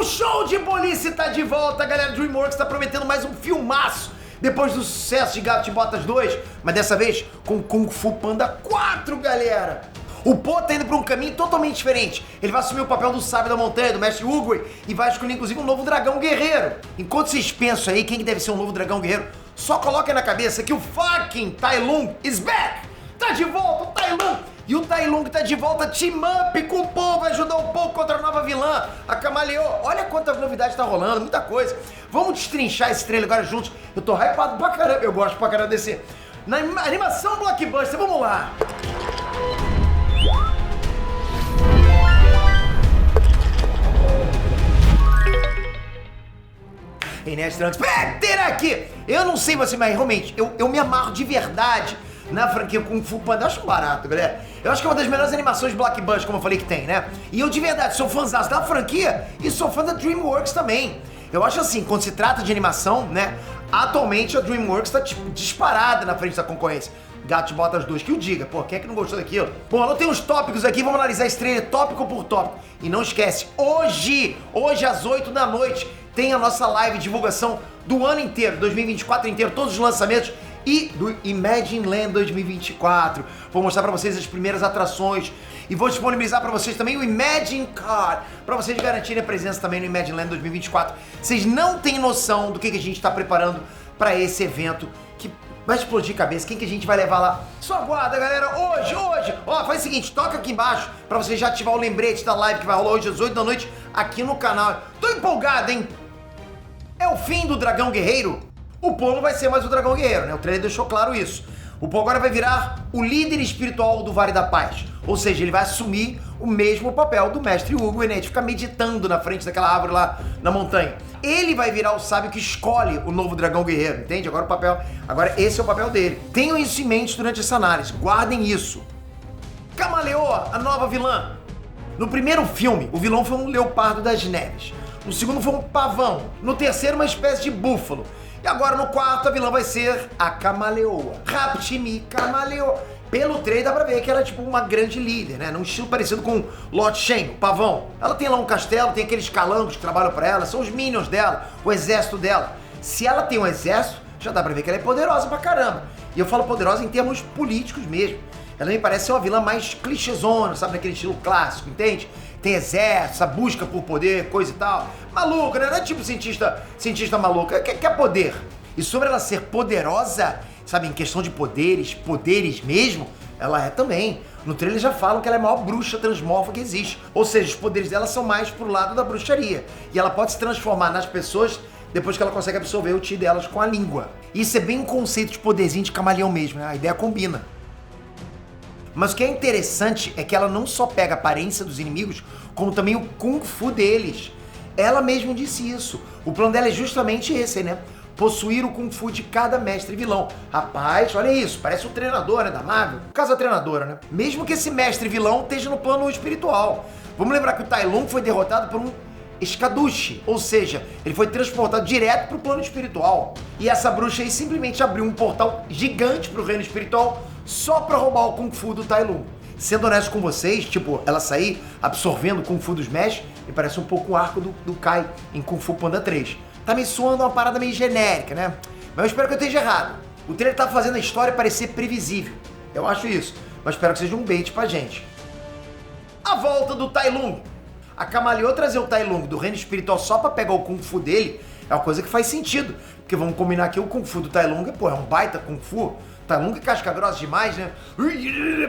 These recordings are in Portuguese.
show de polícia tá de volta, galera. DreamWorks tá prometendo mais um filmaço depois do sucesso de Gato de Botas 2, mas dessa vez com Kung Fu Panda 4, galera. O Po tá indo pra um caminho totalmente diferente. Ele vai assumir o papel do sábio da montanha, do mestre Oogway, e vai escolher inclusive um novo dragão guerreiro. Enquanto vocês pensam aí quem que deve ser um novo dragão guerreiro, só coloquem na cabeça que o fucking Tai Lung is back! Tá de volta o Tai Lung! E o Tai Lung tá de volta team up com o Po, vai ajudar um pouco contra a nova vilã, a Camaleoa. Olha quanta novidade tá rolando, muita coisa. Vamos destrinchar esse trailer agora juntos. Eu tô hypado pra caramba, eu gosto pra caramba desse... Na animação blockbuster, vamos lá! Inés Trunks, Peter aqui! Eu não sei você, mas realmente, eu me amarro de verdade na franquia Kung Fu Panda. Eu acho barato, galera. Eu acho que é uma das melhores animações blockbuster, como eu falei que tem, né? E eu de verdade sou fãzaço da franquia e sou fã da DreamWorks também. Eu acho assim, quando se trata de animação, né? Atualmente a DreamWorks tá tipo, disparada na frente da concorrência. Gato de Botas 2, que o diga, pô, quem é que não gostou daquilo? Bom, eu tenho uns tópicos aqui, vamos analisar esse trailer tópico por tópico. E não esquece, hoje às 8 da noite, tem a nossa live de divulgação do ano inteiro, 2024 inteiro, todos os lançamentos e do Imagine Land 2024. Vou mostrar pra vocês as primeiras atrações e vou disponibilizar pra vocês também o Imagine Card, pra vocês garantirem a presença também no Imagine Land 2024. Vocês não têm noção do que a gente tá preparando pra esse evento que vai explodir cabeça. Quem que a gente vai levar lá? Só aguarda, galera, hoje. Ó, faz o seguinte, toca aqui embaixo pra você já ativar o lembrete da live que vai rolar hoje às 8 da noite aqui no canal. Tô empolgado, hein? É o fim do Dragão Guerreiro? O Po não vai ser mais o Dragão Guerreiro, né? O trailer deixou claro isso. O Po agora vai virar o líder espiritual do Vale da Paz. Ou seja, ele vai assumir o mesmo papel do mestre Oogway, né? De ficar meditando na frente daquela árvore lá na montanha. Ele vai virar o sábio que escolhe o novo Dragão Guerreiro, entende? Agora esse é o papel dele. Tenham isso em mente durante essa análise, guardem isso. Camaleoa, a nova vilã. No primeiro filme, o vilão foi um leopardo das neves. No segundo foi um pavão. No terceiro, uma espécie de búfalo. E agora no quarto, a vilã vai ser a Camaleoa. Raptimi Camaleoa. Pelo trailer dá pra ver que ela é tipo uma grande líder, né? Num estilo parecido com Lot Shen, o pavão. Ela tem lá um castelo, tem aqueles calangos que trabalham pra ela, são os minions dela, o exército dela. Se ela tem um exército, já dá pra ver que ela é poderosa pra caramba. E eu falo poderosa em termos políticos mesmo. Ela me parece ser uma vilã mais clichêzona, sabe? Naquele estilo clássico, entende? Tem exército, essa busca por poder, coisa e tal. Maluca, né? Não é tipo cientista maluca, quer poder. E sobre ela ser poderosa, sabe, em questão de poderes mesmo, ela é também. No trailer já falam que ela é a maior bruxa transmorfa que existe. Ou seja, os poderes dela são mais pro lado da bruxaria. E ela pode se transformar nas pessoas depois que ela consegue absorver o chi delas com a língua. Isso é bem um conceito de poderzinho de camaleão mesmo, né? A ideia combina. Mas o que é interessante é que ela não só pega a aparência dos inimigos, como também o Kung Fu deles. Ela mesma disse isso. O plano dela é justamente esse, né? Possuir o Kung Fu de cada mestre vilão. Rapaz, olha isso, parece o treinador, né, da Marvel. No caso, a treinadora, né? Mesmo que esse mestre vilão esteja no plano espiritual. Vamos lembrar que o Tai Lung foi derrotado por um Escaduche, ou seja, ele foi transportado direto para o plano espiritual. E essa bruxa aí simplesmente abriu um portal gigante para o reino espiritual só para roubar o Kung Fu do Tai Lung. Sendo honesto com vocês, tipo, ela sair absorvendo o Kung Fu dos mestres, me parece um pouco o arco do Kai em Kung Fu Panda 3. Tá me soando uma parada meio genérica, né? Mas eu espero que eu esteja errado. O trailer tá fazendo a história parecer previsível. Eu acho isso, mas espero que seja um bait pra gente. A volta do Tai Lung. A Camaleoa trazer o Tai Lung do reino espiritual só pra pegar o Kung Fu dele é uma coisa que faz sentido. Porque vamos combinar que o Kung Fu do Tai Lung, pô, é um baita Kung Fu. Tai Lung é casca grossa demais, né?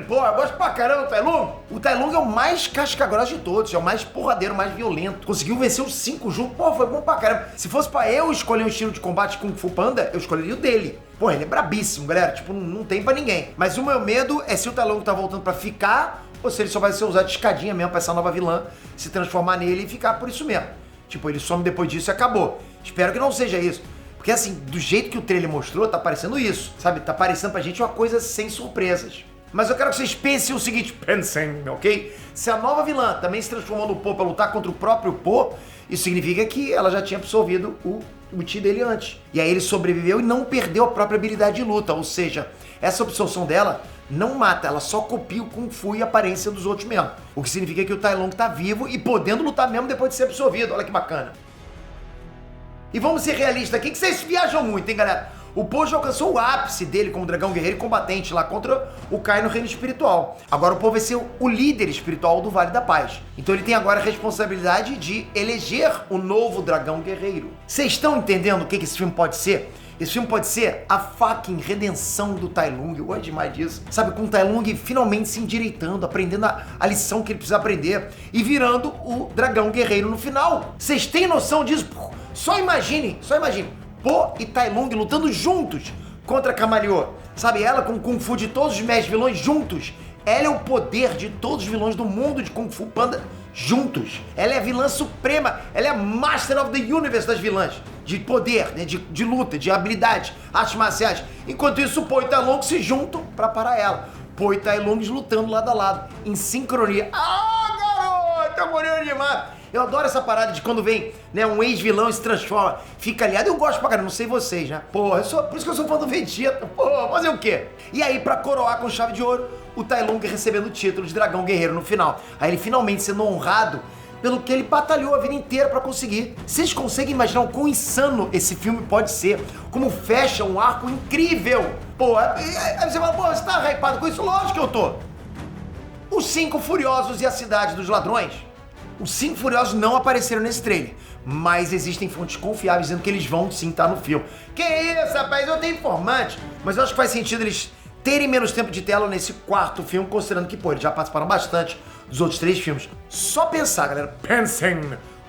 Pô, eu gosto pra caramba do Tai Lung. O Tai Lung é o mais casca grossa de todos, é o mais porradeiro, mais violento. Conseguiu vencer os 5 juntos, pô, foi bom pra caramba. Se fosse pra eu escolher um estilo de combate Kung Fu Panda, eu escolheria o dele. Pô, ele é brabíssimo, galera, tipo, não tem pra ninguém. Mas o meu medo é se o Tai Lung tá voltando pra ficar, ou se ele só vai ser usado de escadinha mesmo pra essa nova vilã se transformar nele e ficar por isso mesmo. Tipo, ele some depois disso e acabou. Espero que não seja isso. Porque assim, do jeito que o trailer mostrou, tá parecendo isso, sabe? Tá parecendo pra gente uma coisa sem surpresas. Mas eu quero que vocês pensem o seguinte, pensem, ok? Se a nova vilã também se transformou no Po pra lutar contra o próprio Po, isso significa que ela já tinha absorvido o chi dele antes. E aí ele sobreviveu e não perdeu a própria habilidade de luta, ou seja, essa absorção dela não mata, ela só copia o Kung Fu e a aparência dos outros mesmo. O que significa que o Tai Lung tá vivo e podendo lutar mesmo depois de ser absorvido. Olha que bacana. E vamos ser realistas aqui, que vocês viajam muito, hein, galera? O Po já alcançou o ápice dele como dragão guerreiro e combatente lá contra o Kai no reino espiritual. Agora o Po vai ser o líder espiritual do Vale da Paz. Então ele tem agora a responsabilidade de eleger o novo dragão guerreiro. Vocês estão entendendo o que esse filme pode ser? Esse filme pode ser a fucking redenção do Tai Lung. Eu gosto demais disso. Sabe, com o Tai Lung finalmente se endireitando, aprendendo a lição que ele precisa aprender e virando o dragão guerreiro no final. Vocês têm noção disso? Só imagine. Po e Tai Lung lutando juntos contra a Camaleô. Sabe, ela com o Kung Fu de todos os mestres vilões juntos. Ela é o poder de todos os vilões do mundo de Kung Fu Panda juntos. Ela é a vilã suprema. Ela é a Master of the Universe das vilãs. De poder, né? de luta, de habilidade, artes marciais. Enquanto isso, o Po e Tai Lung se juntam pra parar ela. Po e Tai Lung lutando lado a lado, em sincronia. Ah, garoto, eu morri demais. Eu adoro essa parada de quando vem, né, um ex-vilão e se transforma, fica aliado. Eu gosto pra caramba, não sei vocês, né? Porra, por isso que eu sou fã do Vegeta. Porra, fazer o quê? E aí, pra coroar com chave de ouro, o Tai Lung recebendo o título de dragão guerreiro no final. Aí ele finalmente sendo honrado pelo que ele batalhou a vida inteira pra conseguir. Vocês conseguem imaginar o quão insano esse filme pode ser? Como fecha um arco incrível? Porra, aí você fala, pô, você tá hypado com isso? Lógico que eu tô. Os Cinco Furiosos e a Cidade dos Ladrões. Os Cinco Furiosos não apareceram nesse trailer, mas existem fontes confiáveis dizendo que eles vão sim estar no filme. Que isso, rapaz, eu tenho informante. Mas eu acho que faz sentido eles terem menos tempo de tela nesse quarto filme, considerando que, pô, eles já participaram bastante dos outros 3 filmes. Só pensar, galera, pensem.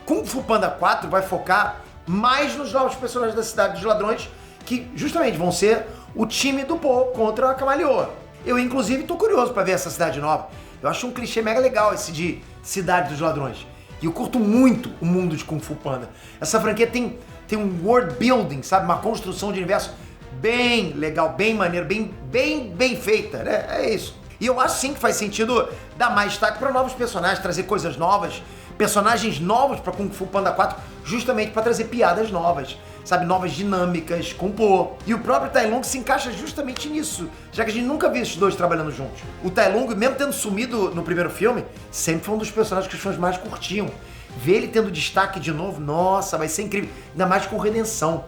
Kung Fu Panda 4 vai focar mais nos novos personagens da Cidade dos Ladrões, que justamente vão ser o time do Po contra a Camaleô. Eu, inclusive, tô curioso pra ver essa cidade nova. Eu acho um clichê mega legal esse de Cidade dos Ladrões. E eu curto muito o mundo de Kung Fu Panda. Essa franquia tem um world building, sabe? Uma construção de universo bem legal, bem maneiro, bem feita, né? É isso. E eu acho sim que faz sentido dar mais destaque para novos personagens, trazer coisas novas, personagens novos para Kung Fu Panda 4, justamente para trazer piadas novas, sabe? Novas dinâmicas com o Po. E o próprio Tai Lung se encaixa justamente nisso, já que a gente nunca viu esses dois trabalhando juntos. O Tai Lung, mesmo tendo sumido no primeiro filme, sempre foi um dos personagens que os fãs mais curtiam. Ver ele tendo destaque de novo, nossa, vai ser incrível. Ainda mais com redenção.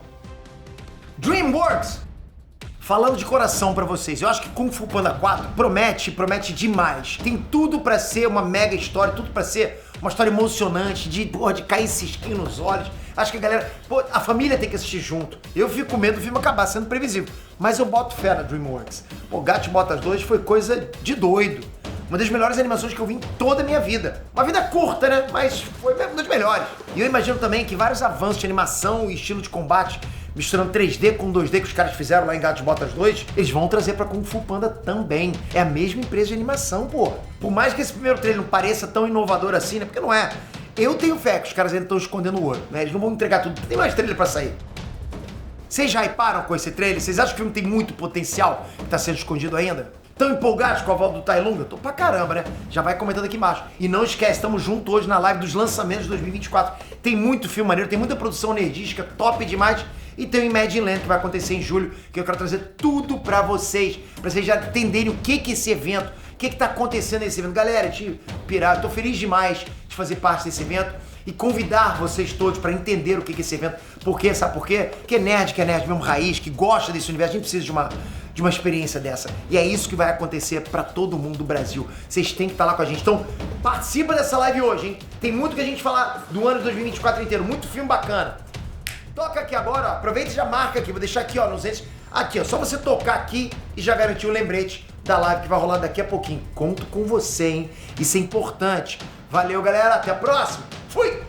DreamWorks! Falando de coração pra vocês, eu acho que Kung Fu Panda 4 promete demais. Tem tudo pra ser uma mega história, tudo pra ser uma história emocionante, de cair cisquinho nos olhos. Acho que a galera, a família tem que assistir junto. Eu fico com medo do filme acabar sendo previsível, mas eu boto fé na DreamWorks. O Gato Botas 2 foi coisa de doido. Uma das melhores animações que eu vi em toda a minha vida. Uma vida curta, né? Mas foi uma das melhores. E eu imagino também que vários avanços de animação e estilo de combate, misturando 3D com 2D que os caras fizeram lá em Gatos Botas 2, eles vão trazer pra Kung Fu Panda também. É a mesma empresa de animação, pô. Por mais que esse primeiro trailer não pareça tão inovador assim, né? Porque não é. Eu tenho fé que os caras ainda estão escondendo o ouro, né? Eles não vão entregar tudo. Tem mais trailer pra sair. Vocês já hyparam com esse trailer? Vocês acham que o filme tem muito potencial que tá sendo escondido ainda? Tão empolgados com a volta do Tai Lung? Eu tô pra caramba, né? Já vai comentando aqui embaixo. E não esquece, estamos juntos hoje na live dos lançamentos de 2024. Tem muito filme maneiro, tem muita produção nerdística, top demais. E tem o Imagine Land que vai acontecer em julho, que eu quero trazer tudo pra vocês já entenderem o que é esse evento, o que tá acontecendo nesse evento. Galera, eu tô feliz demais de fazer parte desse evento e convidar vocês todos pra entender o que é esse evento. Por quê? Sabe por quê? Que é nerd mesmo raiz, que gosta desse universo, a gente precisa de uma experiência dessa. E é isso que vai acontecer pra todo mundo do Brasil. Vocês têm que estar lá com a gente. Então, participa dessa live hoje, hein? Tem muito que a gente falar do ano de 2024 inteiro, muito filme bacana. Toca aqui agora, ó. Aproveita e já marca aqui. Vou deixar aqui, ó, nos entes. Aqui, ó. Só você tocar aqui e já garantir o lembrete da live que vai rolar daqui a pouquinho. Conto com você, hein? Isso é importante. Valeu, galera. Até a próxima. Fui!